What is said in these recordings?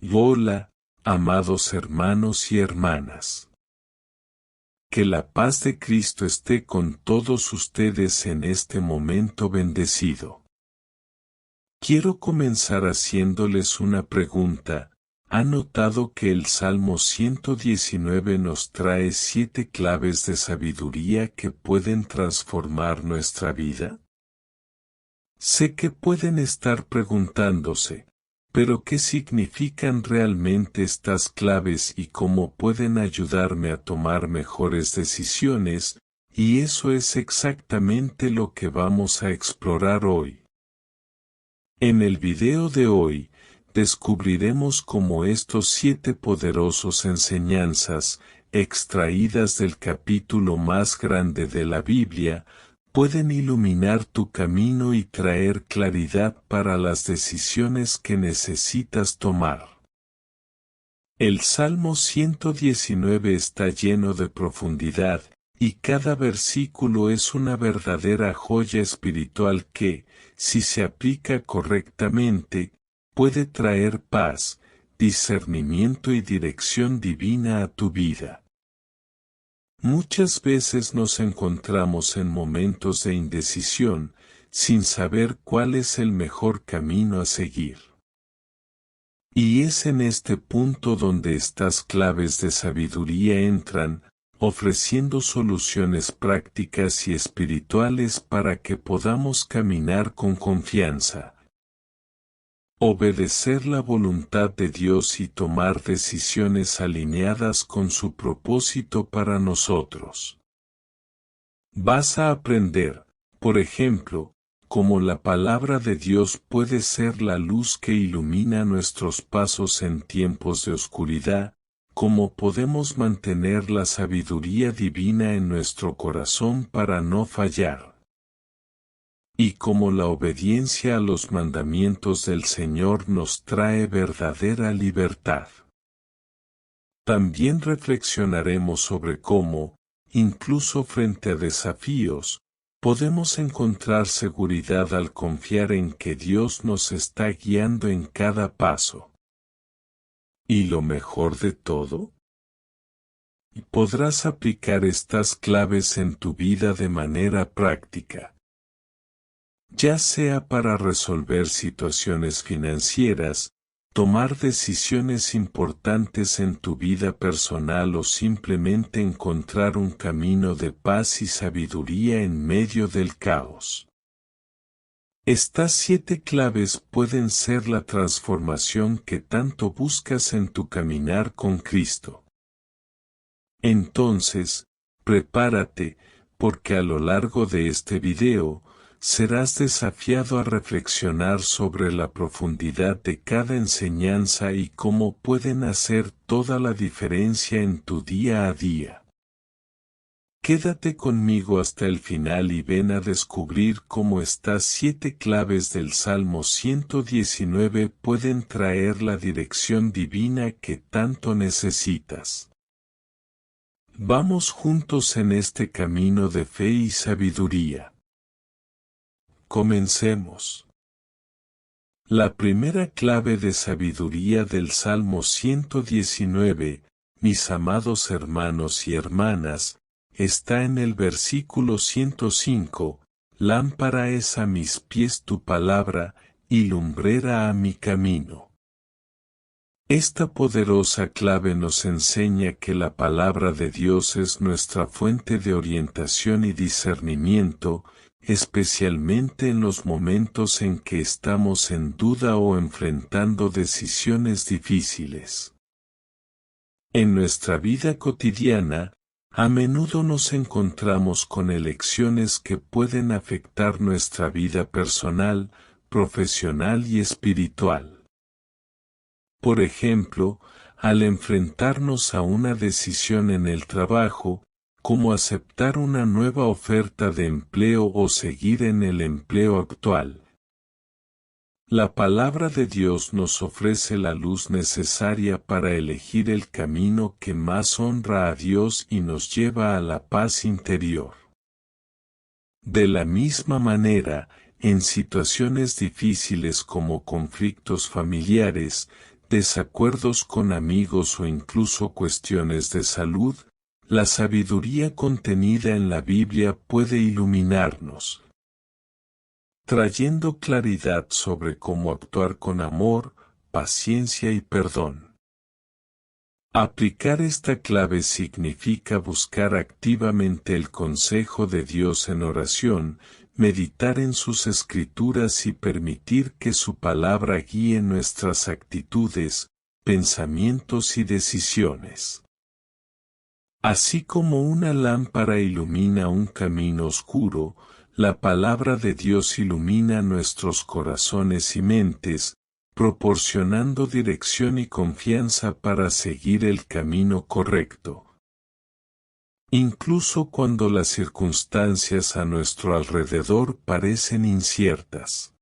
Hola, amados hermanos y hermanas. Que la paz de Cristo esté con todos ustedes en este momento bendecido. Quiero comenzar haciéndoles una pregunta. ¿Han notado que el Salmo 119 nos trae 7 claves de sabiduría que pueden transformar nuestra vida? Sé que pueden estar preguntándose, ¿pero qué significan realmente estas claves y cómo pueden ayudarme a tomar mejores decisiones? Y eso es exactamente lo que vamos a explorar hoy. En el video de hoy, descubriremos cómo estos 7 poderosos enseñanzas, extraídas del capítulo más grande de la Biblia, pueden iluminar tu camino y traer claridad para las decisiones que necesitas tomar. El Salmo 119 está lleno de profundidad, y cada versículo es una verdadera joya espiritual que, si se aplica correctamente, puede traer paz, discernimiento y dirección divina a tu vida. Muchas veces nos encontramos en momentos de indecisión, sin saber cuál es el mejor camino a seguir. Y es en este punto donde estas claves de sabiduría entran, ofreciendo soluciones prácticas y espirituales para que podamos caminar con confianza. Obedecer la voluntad de Dios y tomar decisiones alineadas con su propósito para nosotros. Vas a aprender, por ejemplo, cómo la palabra de Dios puede ser la luz que ilumina nuestros pasos en tiempos de oscuridad, cómo podemos mantener la sabiduría divina en nuestro corazón para no fallar. Y cómo la obediencia a los mandamientos del Señor nos trae verdadera libertad. También reflexionaremos sobre cómo, incluso frente a desafíos, podemos encontrar seguridad al confiar en que Dios nos está guiando en cada paso. ¿Y lo mejor de todo? Podrás aplicar estas claves en tu vida de manera práctica. Ya sea para resolver situaciones financieras, tomar decisiones importantes en tu vida personal o simplemente encontrar un camino de paz y sabiduría en medio del caos. Estas 7 claves pueden ser la transformación que tanto buscas en tu caminar con Cristo. Entonces, prepárate, porque a lo largo de este video, serás desafiado a reflexionar sobre la profundidad de cada enseñanza y cómo pueden hacer toda la diferencia en tu día a día. Quédate conmigo hasta el final y ven a descubrir cómo estas 7 claves del Salmo 119 pueden traer la dirección divina que tanto necesitas. Vamos juntos en este camino de fe y sabiduría. Comencemos. La primera clave de sabiduría del Salmo 119, mis amados hermanos y hermanas, está en el versículo 105, lámpara es a mis pies tu palabra, y lumbrera a mi camino. Esta poderosa clave nos enseña que la palabra de Dios es nuestra fuente de orientación y discernimiento, especialmente en los momentos en que estamos en duda o enfrentando decisiones difíciles. En nuestra vida cotidiana, a menudo nos encontramos con elecciones que pueden afectar nuestra vida personal, profesional y espiritual. Por ejemplo, al enfrentarnos a una decisión en el trabajo, como aceptar una nueva oferta de empleo o seguir en el empleo actual. La palabra de Dios nos ofrece la luz necesaria para elegir el camino que más honra a Dios y nos lleva a la paz interior. De la misma manera, en situaciones difíciles como conflictos familiares, desacuerdos con amigos o incluso cuestiones de salud, la sabiduría contenida en la Biblia puede iluminarnos, trayendo claridad sobre cómo actuar con amor, paciencia y perdón. Aplicar esta clave significa buscar activamente el consejo de Dios en oración, meditar en sus escrituras y permitir que su palabra guíe nuestras actitudes, pensamientos y decisiones. Así como una lámpara ilumina un camino oscuro, la palabra de Dios ilumina nuestros corazones y mentes, proporcionando dirección y confianza para seguir el camino correcto. Incluso cuando las circunstancias a nuestro alrededor parecen inciertas.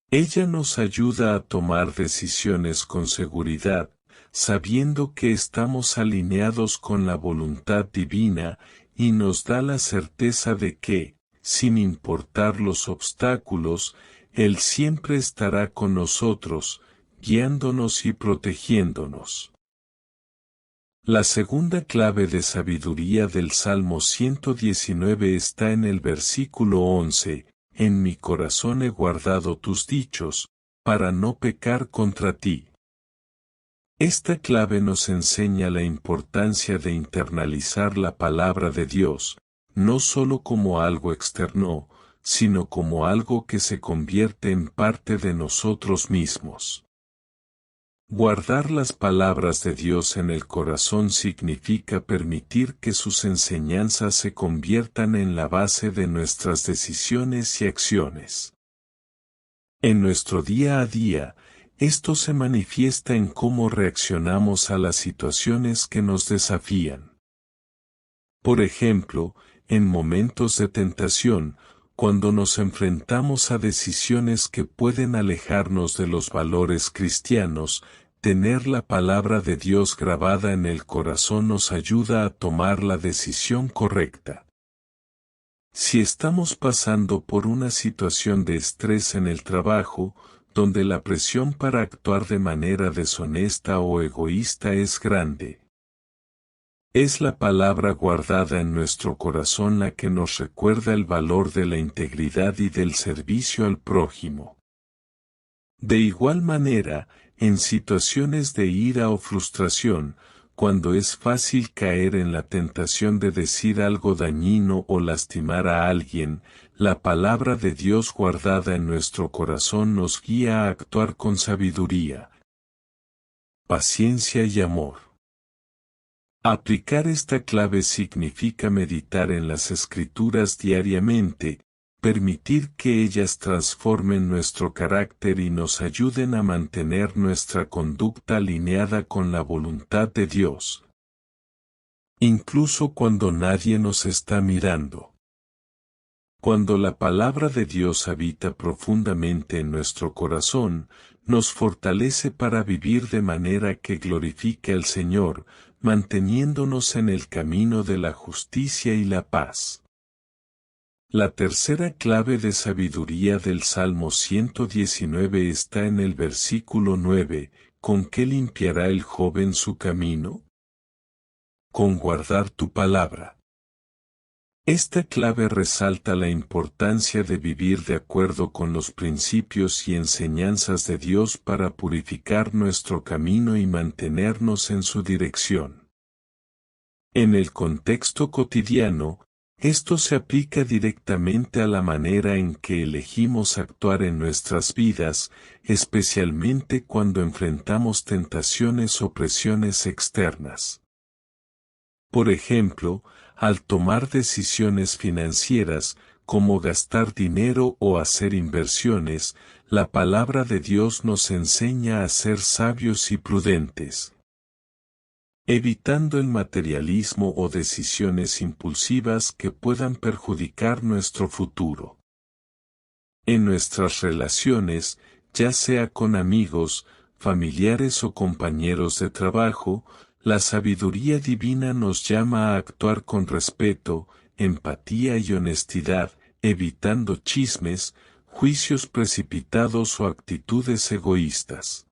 Ella nos ayuda a tomar decisiones con seguridad, sabiendo que estamos alineados con la voluntad divina, y nos da la certeza de que, sin importar los obstáculos, Él siempre estará con nosotros, guiándonos y protegiéndonos. La segunda clave de sabiduría del Salmo 119 está en el versículo 11, en mi corazón he guardado tus dichos, para no pecar contra ti. Esta clave nos enseña la importancia de internalizar la palabra de Dios, no solo como algo externo, sino como algo que se convierte en parte de nosotros mismos. Guardar las palabras de Dios en el corazón significa permitir que sus enseñanzas se conviertan en la base de nuestras decisiones y acciones. En nuestro día a día, esto se manifiesta en cómo reaccionamos a las situaciones que nos desafían. Por ejemplo, en momentos de tentación, cuando nos enfrentamos a decisiones que pueden alejarnos de los valores cristianos, tener la palabra de Dios grabada en el corazón nos ayuda a tomar la decisión correcta. Si estamos pasando por una situación de estrés en el trabajo, donde la presión para actuar de manera deshonesta o egoísta es grande, es la palabra guardada en nuestro corazón la que nos recuerda el valor de la integridad y del servicio al prójimo. De igual manera, en situaciones de ira o frustración, cuando es fácil caer en la tentación de decir algo dañino o lastimar a alguien, la palabra de Dios guardada en nuestro corazón nos guía a actuar con sabiduría, paciencia y amor. Aplicar esta clave significa meditar en las Escrituras diariamente, permitir que ellas transformen nuestro carácter y nos ayuden a mantener nuestra conducta alineada con la voluntad de Dios. Incluso cuando nadie nos está mirando. Cuando la palabra de Dios habita profundamente en nuestro corazón, nos fortalece para vivir de manera que glorifique al Señor, manteniéndonos en el camino de la justicia y la paz. La tercera clave de sabiduría del Salmo 119 está en el versículo 9, ¿con qué limpiará el joven su camino? Con guardar tu palabra. Esta clave resalta la importancia de vivir de acuerdo con los principios y enseñanzas de Dios para purificar nuestro camino y mantenernos en su dirección. En el contexto cotidiano, esto se aplica directamente a la manera en que elegimos actuar en nuestras vidas, especialmente cuando enfrentamos tentaciones o presiones externas. Por ejemplo, al tomar decisiones financieras, como gastar dinero o hacer inversiones, la palabra de Dios nos enseña a ser sabios y prudentes, evitando el materialismo o decisiones impulsivas que puedan perjudicar nuestro futuro. En nuestras relaciones, ya sea con amigos, familiares o compañeros de trabajo, la sabiduría divina nos llama a actuar con respeto, empatía y honestidad, evitando chismes, juicios precipitados o actitudes egoístas.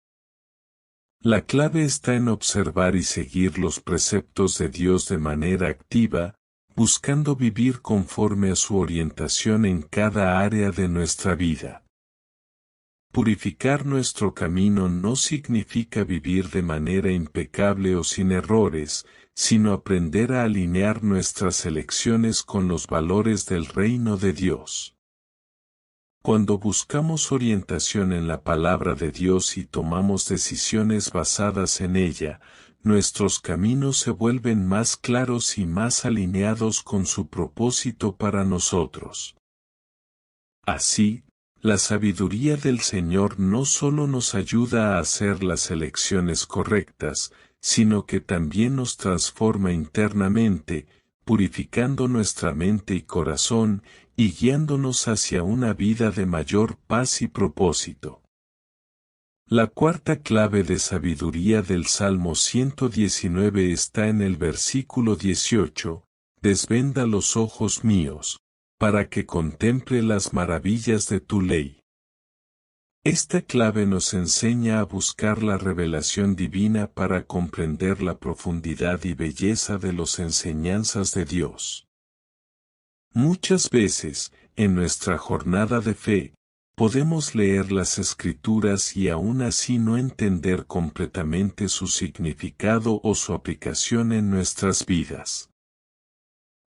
La clave está en observar y seguir los preceptos de Dios de manera activa, buscando vivir conforme a su orientación en cada área de nuestra vida. Purificar nuestro camino no significa vivir de manera impecable o sin errores, sino aprender a alinear nuestras elecciones con los valores del reino de Dios. Cuando buscamos orientación en la palabra de Dios y tomamos decisiones basadas en ella, nuestros caminos se vuelven más claros y más alineados con su propósito para nosotros. Así, la sabiduría del Señor no solo nos ayuda a hacer las elecciones correctas, sino que también nos transforma internamente, purificando nuestra mente y corazón, y guiándonos hacia una vida de mayor paz y propósito. La cuarta clave de sabiduría del Salmo 119 está en el versículo 18, desvenda los ojos míos, para que contemple las maravillas de tu ley. Esta clave nos enseña a buscar la revelación divina para comprender la profundidad y belleza de las enseñanzas de Dios. Muchas veces, en nuestra jornada de fe, podemos leer las Escrituras y aún así no entender completamente su significado o su aplicación en nuestras vidas.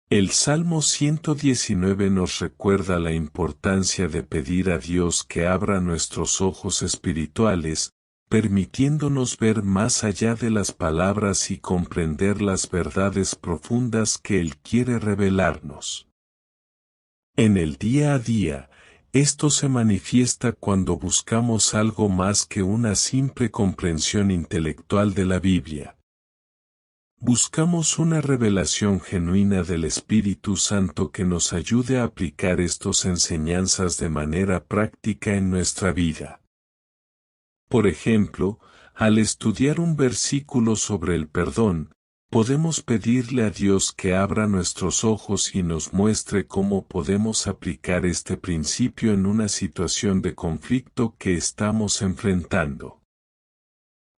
El Salmo 119 nos recuerda la importancia de pedir a Dios que abra nuestros ojos espirituales, permitiéndonos ver más allá de las palabras y comprender las verdades profundas que Él quiere revelarnos. En el día a día, esto se manifiesta cuando buscamos algo más que una simple comprensión intelectual de la Biblia. Buscamos una revelación genuina del Espíritu Santo que nos ayude a aplicar estas enseñanzas de manera práctica en nuestra vida. Por ejemplo, al estudiar un versículo sobre el perdón, podemos pedirle a Dios que abra nuestros ojos y nos muestre cómo podemos aplicar este principio en una situación de conflicto que estamos enfrentando.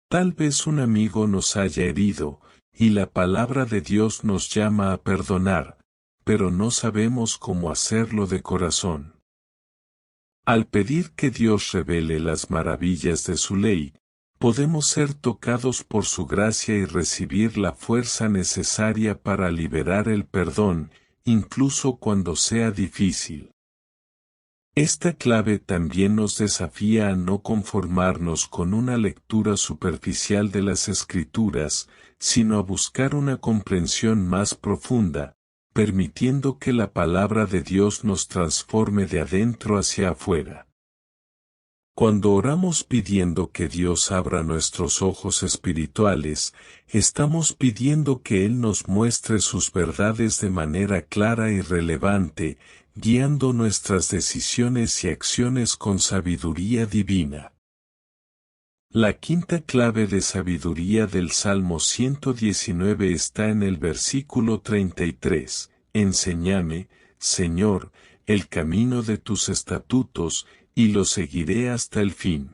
Tal vez un amigo nos haya herido, y la palabra de Dios nos llama a perdonar, pero no sabemos cómo hacerlo de corazón. Al pedir que Dios revele las maravillas de su ley, podemos ser tocados por su gracia y recibir la fuerza necesaria para liberar el perdón, incluso cuando sea difícil. Esta clave también nos desafía a no conformarnos con una lectura superficial de las Escrituras, sino a buscar una comprensión más profunda, permitiendo que la palabra de Dios nos transforme de adentro hacia afuera. Cuando oramos pidiendo que Dios abra nuestros ojos espirituales, estamos pidiendo que Él nos muestre sus verdades de manera clara y relevante, guiando nuestras decisiones y acciones con sabiduría divina. La quinta clave de sabiduría del Salmo 119 está en el versículo 33. Enséñame, Señor, el camino de tus estatutos, y lo seguiré hasta el fin.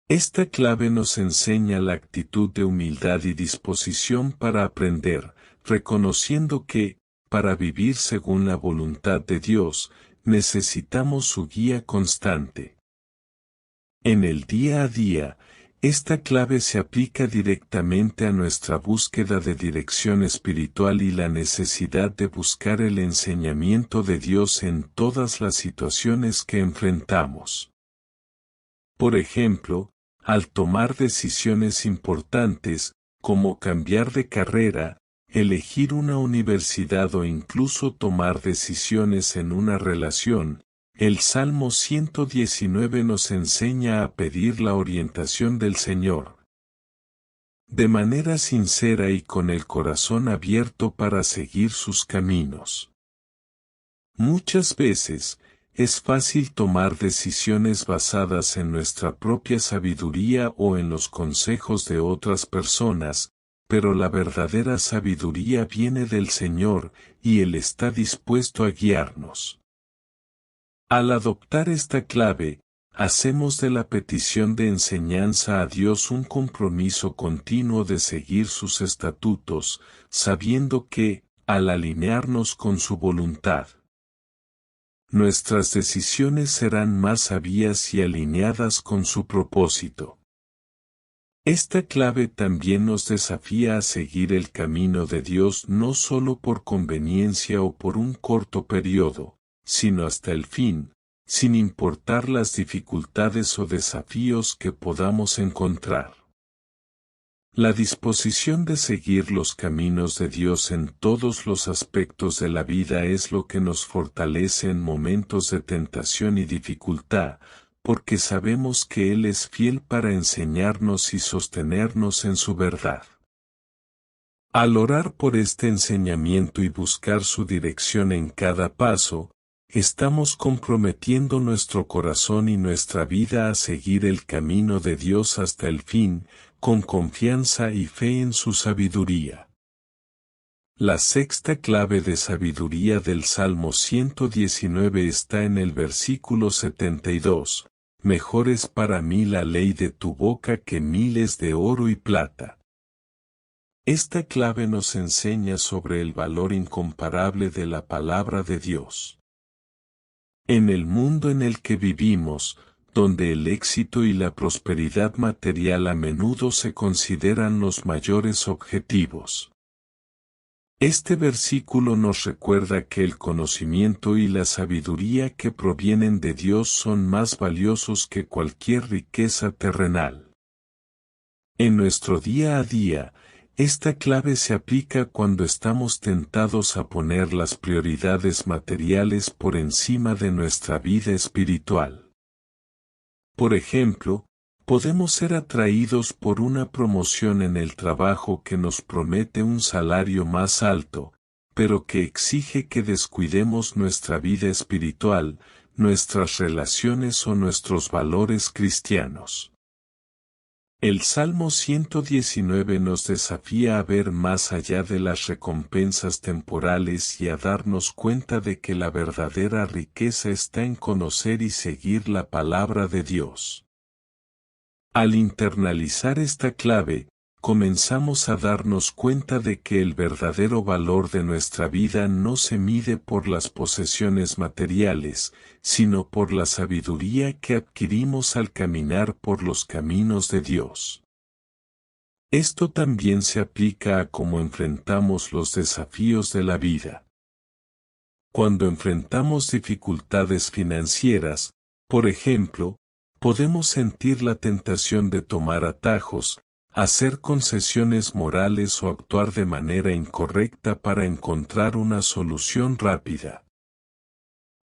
Esta clave nos enseña la actitud de humildad y disposición para aprender, reconociendo que, para vivir según la voluntad de Dios, necesitamos su guía constante. En el día a día, esta clave se aplica directamente a nuestra búsqueda de dirección espiritual y la necesidad de buscar el enseñamiento de Dios en todas las situaciones que enfrentamos. Por ejemplo, al tomar decisiones importantes, como cambiar de carrera, elegir una universidad o incluso tomar decisiones en una relación, el Salmo 119 nos enseña a pedir la orientación del Señor. De manera sincera y con el corazón abierto para seguir sus caminos. Muchas veces, es fácil tomar decisiones basadas en nuestra propia sabiduría o en los consejos de otras personas, pero la verdadera sabiduría viene del Señor, y Él está dispuesto a guiarnos. Al adoptar esta clave, hacemos de la petición de enseñanza a Dios un compromiso continuo de seguir sus estatutos, sabiendo que, al alinearnos con su voluntad, nuestras decisiones serán más sabias y alineadas con su propósito. Esta clave también nos desafía a seguir el camino de Dios no solo por conveniencia o por un corto periodo, sino hasta el fin, sin importar las dificultades o desafíos que podamos encontrar. La disposición de seguir los caminos de Dios en todos los aspectos de la vida es lo que nos fortalece en momentos de tentación y dificultad, porque sabemos que Él es fiel para enseñarnos y sostenernos en su verdad. Al orar por este enseñamiento y buscar su dirección en cada paso, estamos comprometiendo nuestro corazón y nuestra vida a seguir el camino de Dios hasta el fin, con confianza y fe en su sabiduría. La sexta clave de sabiduría del Salmo 119 está en el versículo 72. Mejor es para mí la ley de tu boca que miles de oro y plata. Esta clave nos enseña sobre el valor incomparable de la palabra de Dios. En el mundo en el que vivimos, donde el éxito y la prosperidad material a menudo se consideran los mayores objetivos, este versículo nos recuerda que el conocimiento y la sabiduría que provienen de Dios son más valiosos que cualquier riqueza terrenal. En nuestro día a día, esta clave se aplica cuando estamos tentados a poner las prioridades materiales por encima de nuestra vida espiritual. Por ejemplo, podemos ser atraídos por una promoción en el trabajo que nos promete un salario más alto, pero que exige que descuidemos nuestra vida espiritual, nuestras relaciones o nuestros valores cristianos. El Salmo 119 nos desafía a ver más allá de las recompensas temporales y a darnos cuenta de que la verdadera riqueza está en conocer y seguir la palabra de Dios. Al internalizar esta clave, comenzamos a darnos cuenta de que el verdadero valor de nuestra vida no se mide por las posesiones materiales, sino por la sabiduría que adquirimos al caminar por los caminos de Dios. Esto también se aplica a cómo enfrentamos los desafíos de la vida. Cuando enfrentamos dificultades financieras, por ejemplo, podemos sentir la tentación de tomar atajos, hacer concesiones morales o actuar de manera incorrecta para encontrar una solución rápida.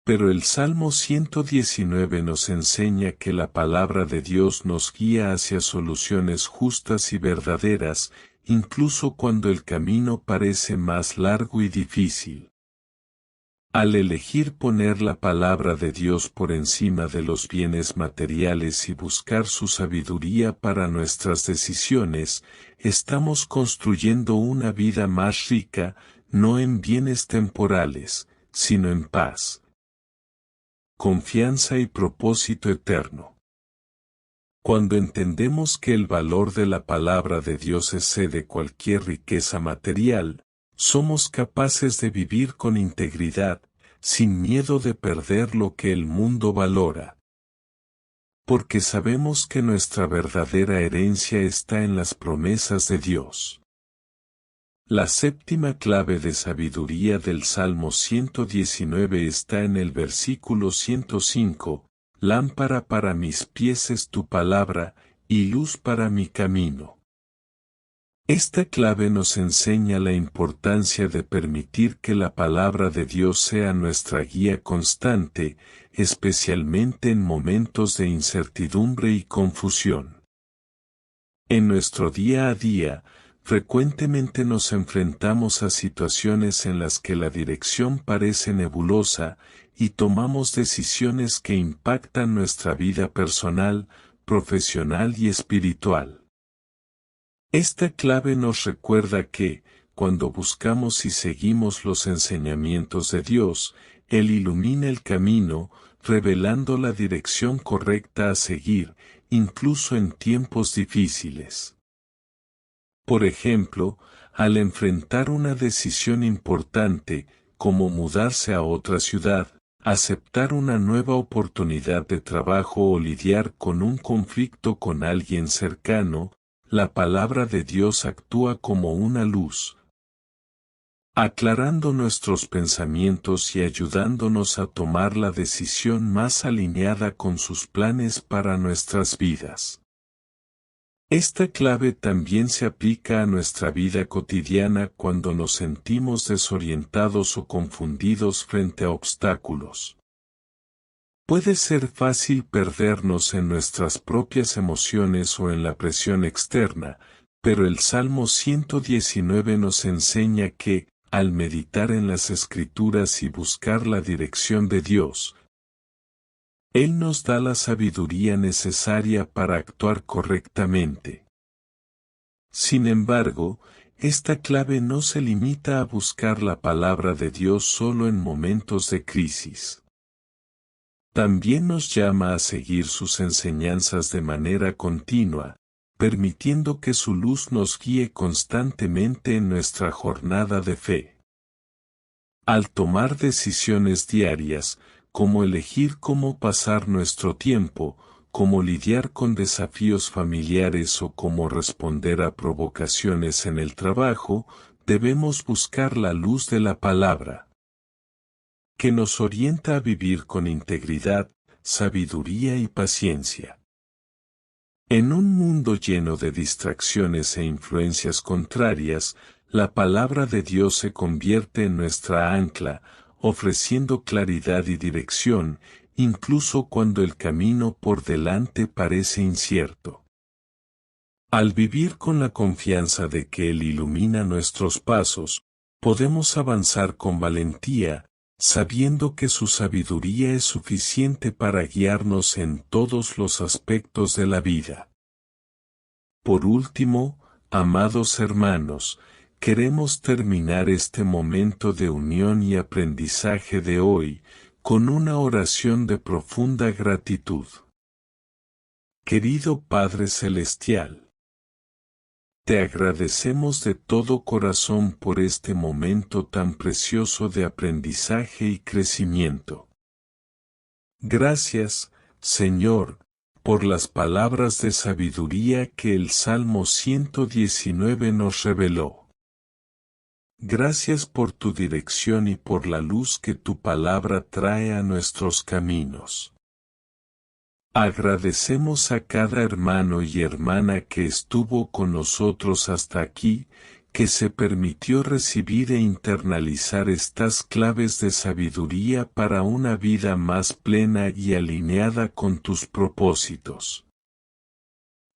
Pero el Salmo 119 nos enseña que la palabra de Dios nos guía hacia soluciones justas y verdaderas, incluso cuando el camino parece más largo y difícil. Al elegir poner la palabra de Dios por encima de los bienes materiales y buscar su sabiduría para nuestras decisiones, estamos construyendo una vida más rica, no en bienes temporales, sino en paz, confianza y propósito eterno. Cuando entendemos que el valor de la palabra de Dios excede cualquier riqueza material, somos capaces de vivir con integridad, sin miedo de perder lo que el mundo valora. Porque sabemos que nuestra verdadera herencia está en las promesas de Dios. La séptima clave de sabiduría del Salmo 119 está en el versículo 105, lámpara para mis pies es tu palabra, y luz para mi camino. Esta clave nos enseña la importancia de permitir que la palabra de Dios sea nuestra guía constante, especialmente en momentos de incertidumbre y confusión. En nuestro día a día, frecuentemente nos enfrentamos a situaciones en las que la dirección parece nebulosa, y tomamos decisiones que impactan nuestra vida personal, profesional y espiritual. Esta clave nos recuerda que, cuando buscamos y seguimos los enseñamientos de Dios, Él ilumina el camino, revelando la dirección correcta a seguir, incluso en tiempos difíciles. Por ejemplo, al enfrentar una decisión importante, como mudarse a otra ciudad, aceptar una nueva oportunidad de trabajo o lidiar con un conflicto con alguien cercano, la palabra de Dios actúa como una luz, aclarando nuestros pensamientos y ayudándonos a tomar la decisión más alineada con sus planes para nuestras vidas. Esta clave también se aplica a nuestra vida cotidiana cuando nos sentimos desorientados o confundidos frente a obstáculos. Puede ser fácil perdernos en nuestras propias emociones o en la presión externa, pero el Salmo 119 nos enseña que, al meditar en las Escrituras y buscar la dirección de Dios, Él nos da la sabiduría necesaria para actuar correctamente. Sin embargo, esta clave no se limita a buscar la palabra de Dios solo en momentos de crisis. También nos llama a seguir sus enseñanzas de manera continua, permitiendo que su luz nos guíe constantemente en nuestra jornada de fe. Al tomar decisiones diarias, como elegir cómo pasar nuestro tiempo, cómo lidiar con desafíos familiares o cómo responder a provocaciones en el trabajo, debemos buscar la luz de la palabra, que nos orienta a vivir con integridad, sabiduría y paciencia. En un mundo lleno de distracciones e influencias contrarias, la palabra de Dios se convierte en nuestra ancla, ofreciendo claridad y dirección, incluso cuando el camino por delante parece incierto. Al vivir con la confianza de que Él ilumina nuestros pasos, podemos avanzar con valentía, sabiendo que su sabiduría es suficiente para guiarnos en todos los aspectos de la vida. Por último, amados hermanos, queremos terminar este momento de unión y aprendizaje de hoy, con una oración de profunda gratitud. Querido Padre Celestial, te agradecemos de todo corazón por este momento tan precioso de aprendizaje y crecimiento. Gracias, Señor, por las palabras de sabiduría que el Salmo 119 nos reveló. Gracias por tu dirección y por la luz que tu palabra trae a nuestros caminos. Agradecemos a cada hermano y hermana que estuvo con nosotros hasta aquí, que se permitió recibir e internalizar estas claves de sabiduría para una vida más plena y alineada con tus propósitos.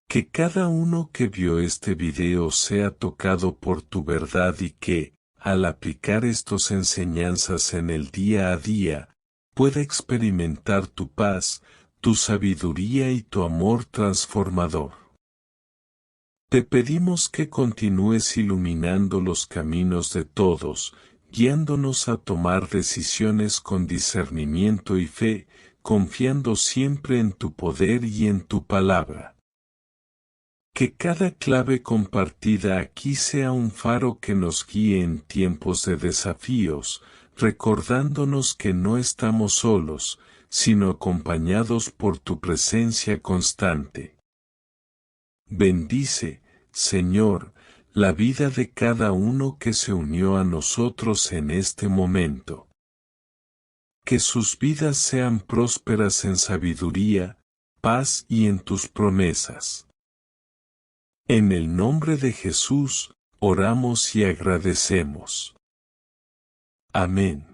Que cada uno que vio este video sea tocado por tu verdad y que, al aplicar estas enseñanzas en el día a día, pueda experimentar tu paz, tu sabiduría y tu amor transformador. Te pedimos que continúes iluminando los caminos de todos, guiándonos a tomar decisiones con discernimiento y fe, confiando siempre en tu poder y en tu palabra. Que cada clave compartida aquí sea un faro que nos guíe en tiempos de desafíos, recordándonos que no estamos solos, sino acompañados por tu presencia constante. Bendice, Señor, la vida de cada uno que se unió a nosotros en este momento. Que sus vidas sean prósperas en sabiduría, paz y en tus promesas. En el nombre de Jesús, oramos y agradecemos. Amén.